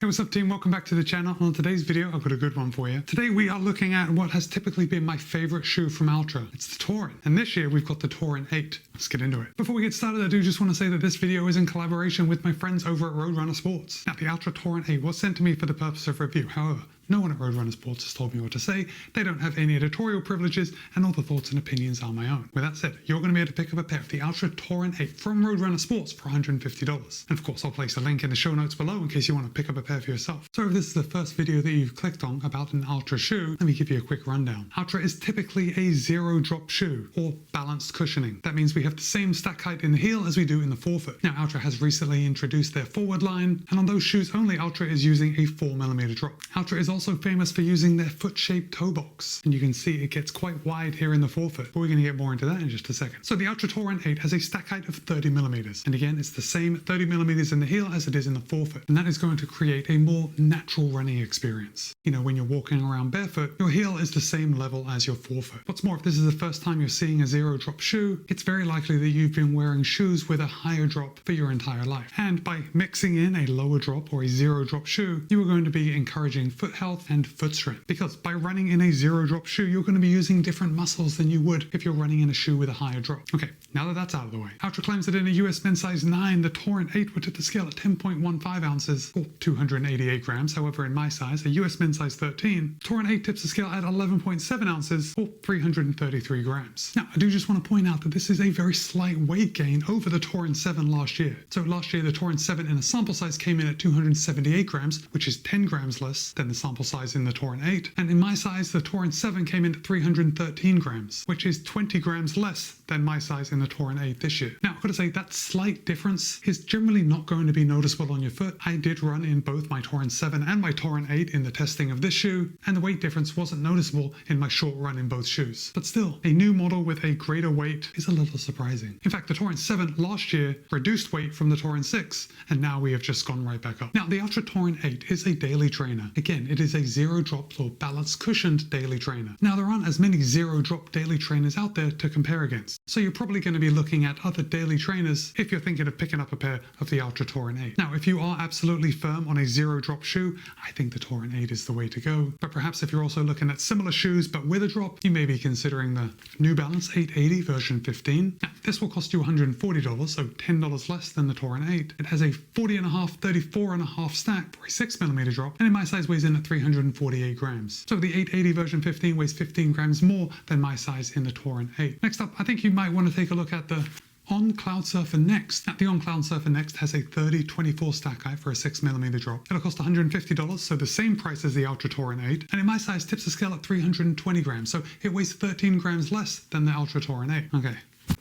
Hey, what's up team? Welcome back to the channel. On today's video, I've got a good one for you. Today we are looking at what has typically been my favorite shoe from Altra. It's the Torin. And this year we've got the Torin 8. Let's get into it. Before we get started, I do just want to say that this video is in collaboration with my friends over at Roadrunner Sports. Now, the Altra Torin 8 was sent to me for the purpose of review. However, no one at Roadrunner Sports has told me what to say. They don't have any editorial privileges, and all the thoughts and opinions are my own. With that said, you're going to be able to pick up a pair of the Altra Torin 8 from Roadrunner Sports for $150. And of course, I'll place a link in the show notes below in case you want to pick up a pair for yourself. So if this is the first video that you've clicked on about an Altra shoe, let me give you a quick rundown. Altra is typically a zero-drop shoe, or balanced cushioning. That means we have the same stack height in the heel as we do in the forefoot. Now, Altra has recently introduced their forward line, and on those shoes only, Altra is using a 4mm drop. Altra is also famous for using their foot-shaped toe box, and you can see it gets quite wide here in the forefoot, but we're going to get more into that in just a second. So the Altra Torin 8 has a stack height of 30mm, and again, it's the same 30mm in the heel as it is in the forefoot, and that is going to create a more natural running experience. You know, when you're walking around barefoot, your heel is the same level as your forefoot. What's more, if this is the first time you're seeing a zero-drop shoe, it's very likely that you've been wearing shoes with a higher drop for your entire life. And by mixing in a lower drop or a zero-drop shoe, you are going to be encouraging foot health and foot strength. Because by running in a zero-drop shoe, you're going to be using different muscles than you would if you're running in a shoe with a higher drop. Okay, now that that's out of the way, Altra claims that in a US men's size 9, the Torin 8 would tip the scale at 10.15 ounces or 288 grams. However, in my size, a US men's size 13, Torin 8 tips the scale at 11.7 ounces or 333 grams. Now, I do just want to point out that this is a very slight weight gain over the Torin 7 last year. So last year, the Torin 7 in a sample size came in at 278 grams, which is 10 grams less than the sample size in the Torin 8. And in my size, the Torin 7 came in at 313 grams, which is 20 grams less than my size in the Torin 8 this year. Now, I've got to say that slight difference is generally not going to be noticeable on your foot. I did run in both my Torin 7 and my Torin 8 in the testing of this shoe, and the weight difference wasn't noticeable in my short run in both shoes. But still, a new model with a greater weight is a little surprising. In fact, the Torin 7 last year reduced weight from the Torin 6, and now we have just gone right back up. Now, the Altra Torin 8 is a daily trainer. Again, it is a zero-drop or balanced cushioned daily trainer. Now, there aren't as many zero-drop daily trainers out there to compare against, so you're probably going to be looking at other daily trainers if you're thinking of picking up a pair of the Altra Torin 8. Now, if you are absolutely firm on a zero-drop shoe, I think the Torin 8 is the way to go. But perhaps if you're also looking at similar shoes but with a drop, you may be considering the New Balance 880 version 15. Now, this will cost you $140, so $10 less than the Torin 8. It has a 40.5, 34.5 stack for a 6mm drop, and in my size weighs in at 348 grams. So the 880 version 15 weighs 15 grams more than my size in the Torin 8. Next up, I think you might want to take a look at the On Cloudsurfer Next. Now, the On Cloudsurfer Next has a 30-24 stack height for a 6mm drop. It'll cost $150, so the same price as the Altra Torin 8, and in my size tips the scale at 320 grams, so it weighs 13 grams less than the Altra Torin 8. Okay.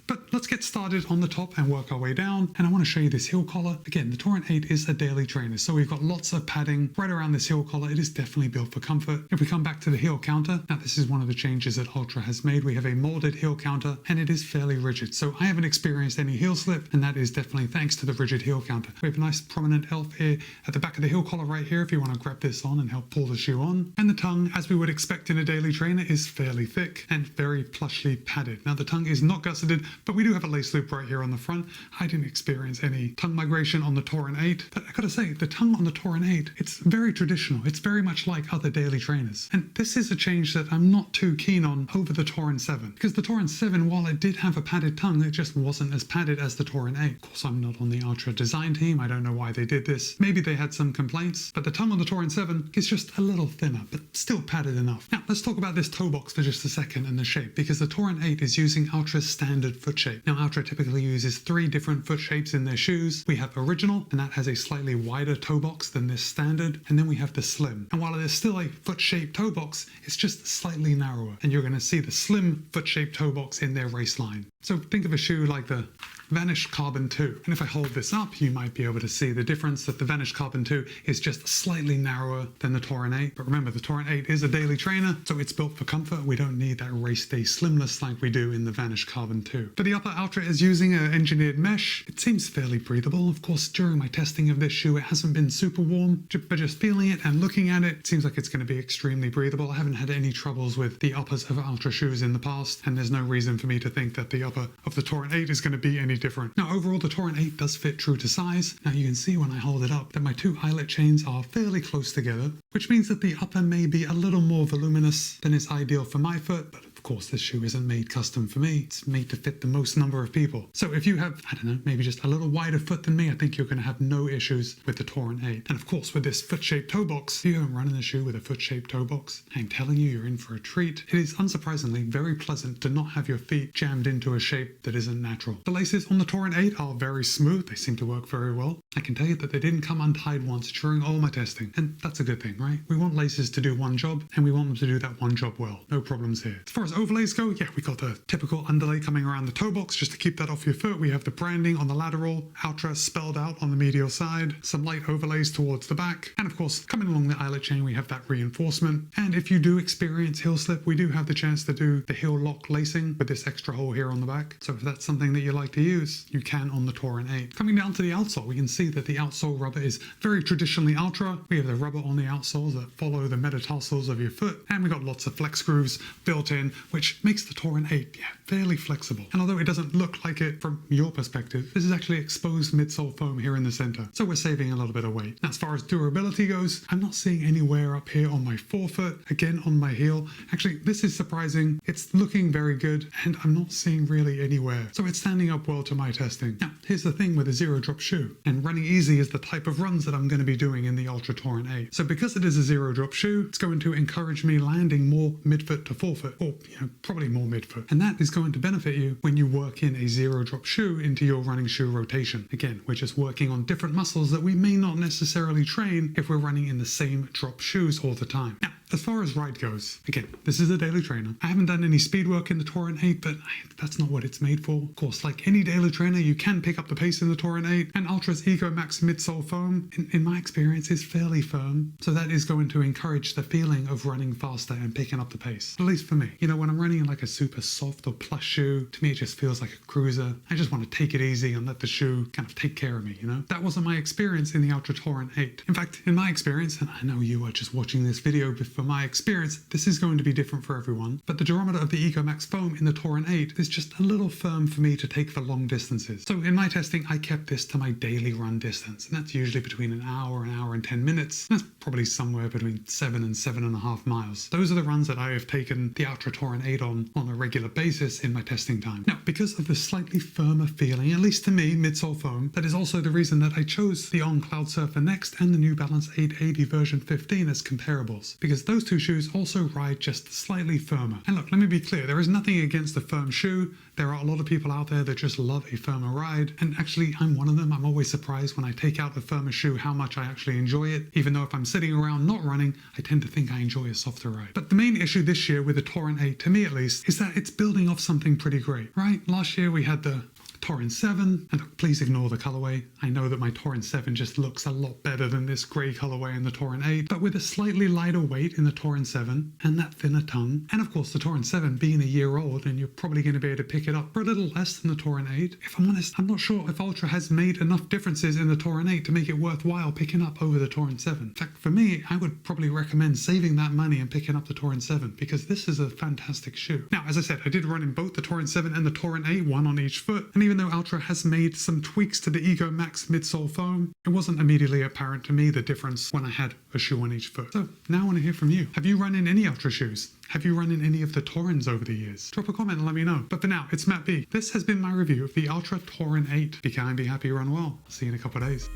But let's get started on the top and work our way down, and I want to show you this heel collar. Again, the Torin 8 is a daily trainer, so we've got lots of padding right around this heel collar. It is definitely built for comfort. If we come back to the heel counter, now this is one of the changes that Altra has made. We have a molded heel counter, and it is fairly rigid, so I haven't experienced any heel slip, and that is definitely thanks to the rigid heel counter. We have a nice prominent elf here at the back of the heel collar right here if you want to grab this on and help pull the shoe on. And the tongue, as we would expect in a daily trainer, is fairly thick and very plushly padded. Now, the tongue is not gusseted, but we do have a lace loop right here on the front. I didn't experience any tongue migration on the Torin 8, but I gotta say, the tongue on the Torin 8, it's very traditional. It's very much like other daily trainers. And this is a change that I'm not too keen on over the Torin 7, because the Torin 7, while it did have a padded tongue, it just wasn't as padded as the Torin 8. Of course, I'm not on the Altra design team. I don't know why they did this. Maybe they had some complaints, but the tongue on the Torin 7 is just a little thinner, but still padded enough. Now, let's talk about this toe box for just a second and the shape, because the Torin 8 is using Altra's standard foot shape. Now, Altra typically uses 3 different foot shapes in their shoes. We have Original, and that has a slightly wider toe box than this Standard, and then we have the Slim. And while it is still a foot-shaped toe box, it's just slightly narrower, and you're going to see the Slim foot-shaped toe box in their race line. So think of a shoe like the Vanish Carbon 2. And if I hold this up, you might be able to see the difference that the Vanish Carbon 2 is just slightly narrower than the Torin 8. But remember, the Torin 8 is a daily trainer, so it's built for comfort. We don't need that race day slimness like we do in the Vanish Carbon 2. For the upper Altra is using an engineered mesh. It seems fairly breathable. Of course, during my testing of this shoe, it hasn't been super warm, but just feeling it and looking at it, it seems like it's going to be extremely breathable. I haven't had any troubles with the uppers of Altra shoes in the past, and there's no reason for me to think that the upper of the Torin 8 is going to be any different. Now, overall, the Torin 8 does fit true to size. Now, you can see when I hold it up that my two eyelet chains are fairly close together, which means that the upper may be a little more voluminous than is ideal for my foot, but of course, this shoe isn't made custom for me. It's made to fit the most number of people. So if you have, I don't know, maybe just a little wider foot than me, I think you're going to have no issues with the Torin 8. And of course, with this foot-shaped toe box, if you haven't run in a shoe with a foot-shaped toe box, I'm telling you, you're in for a treat. It is unsurprisingly very pleasant to not have your feet jammed into a shape that isn't natural. The laces on the Torin 8 are very smooth. They seem to work very well. I can tell you that they didn't come untied once during all my testing. And that's a good thing, right? We want laces to do one job, and we want them to do that one job well. No problems here. As far as overlays go, yeah, we got the typical underlay coming around the toe box just to keep that off your foot. We have the branding on the lateral, Altra spelled out on the medial side, some light overlays towards the back, and of course, coming along the eyelet chain, we have that reinforcement. And if you do experience heel slip, we do have the chance to do the heel lock lacing with this extra hole here on the back. So if that's something that you like to use, you can on the Torin 8. Coming down to the outsole, we can see that the outsole rubber is very traditionally Altra. We have the rubber on the outsoles that follow the metatarsals of your foot, and we got lots of flex grooves built in, which makes the Torin 8, yeah, fairly flexible. And although it doesn't look like it from your perspective, this is actually exposed midsole foam here in the center, so we're saving a little bit of weight. Now, as far as durability goes, I'm not seeing any wear up here on my forefoot, again on my heel. Actually, this is surprising. It's looking very good, and I'm not seeing really any wear, so it's standing up well to my testing. Now, here's the thing with a zero drop shoe, and running easy is the type of runs that I'm going to be doing in the Altra Torin 8. So because it is a zero drop shoe, it's going to encourage me landing more midfoot to forefoot, or probably more midfoot. And that is going to benefit you when you work in a zero drop shoe into your running shoe rotation. Again, we're just working on different muscles that we may not necessarily train if we're running in the same drop shoes all the time. Now, as far as ride goes, again, this is a daily trainer. I haven't done any speed work in the Torin 8, but that's not what it's made for. Of course, like any daily trainer, you can pick up the pace in the Torin 8, and Altra's Eco Max midsole foam, in my experience, is fairly firm. So that is going to encourage the feeling of running faster and picking up the pace, at least for me. You know, when I'm running in like a super soft or plush shoe, to me it just feels like a cruiser. I just want to take it easy and let the shoe kind of take care of me, you know? That wasn't my experience in the Altra Torin 8. In fact, in my experience, and I know you are just watching this video for my experience, this is going to be different for everyone, but the durometer of the Eco Max foam in the Torin 8 is just a little firm for me to take for long distances. So in my testing, I kept this to my daily run distance, and that's usually between an hour and 10 minutes. That's probably somewhere between 7 and 7.5 miles. Those are the runs that I have taken the Altra Torin 8 on a regular basis in my testing time. Now, because of the slightly firmer feeling, at least to me, midsole foam, that is also the reason that I chose the On Cloud Surfer Next and the New Balance 880 version 15 as comparables, because those two shoes also ride just slightly firmer. And look, let me be clear, there is nothing against a firm shoe. There are a lot of people out there that just love a firmer ride, and actually I'm one of them. I'm always surprised when I take out a firmer shoe how much I actually enjoy it. Even though if I'm sitting around not running, I tend to think I enjoy a softer ride. But the main issue this year with the Torin 8, to me at least, is that it's building off something pretty great, right? Last year we had the Torin 7, and look, please ignore the colorway. I know that my Torin 7 just looks a lot better than this grey colorway in the Torin 8, but with a slightly lighter weight in the Torin 7 and that thinner tongue, and of course the Torin 7 being a year old, and you're probably going to be able to pick it up for a little less than the Torin 8. If I'm honest, I'm not sure if Altra has made enough differences in the Torin 8 to make it worthwhile picking up over the Torin 7. In fact, for me, I would probably recommend saving that money and picking up the Torin 7, because this is a fantastic shoe. Now, as I said, I did run in both the Torin 7 and the Torin 8, one on each foot, and even though Altra has made some tweaks to the Eco Max midsole foam, it wasn't immediately apparent to me the difference when I had a shoe on each foot. So now I want to hear from you. Have you run in any Altra shoes? Have you run in any of the Torins over the years? Drop a comment and let me know. But for now, it's Matt B. This has been my review of the Altra Torin 8. Be kind, be happy, run well. See you in a couple of days.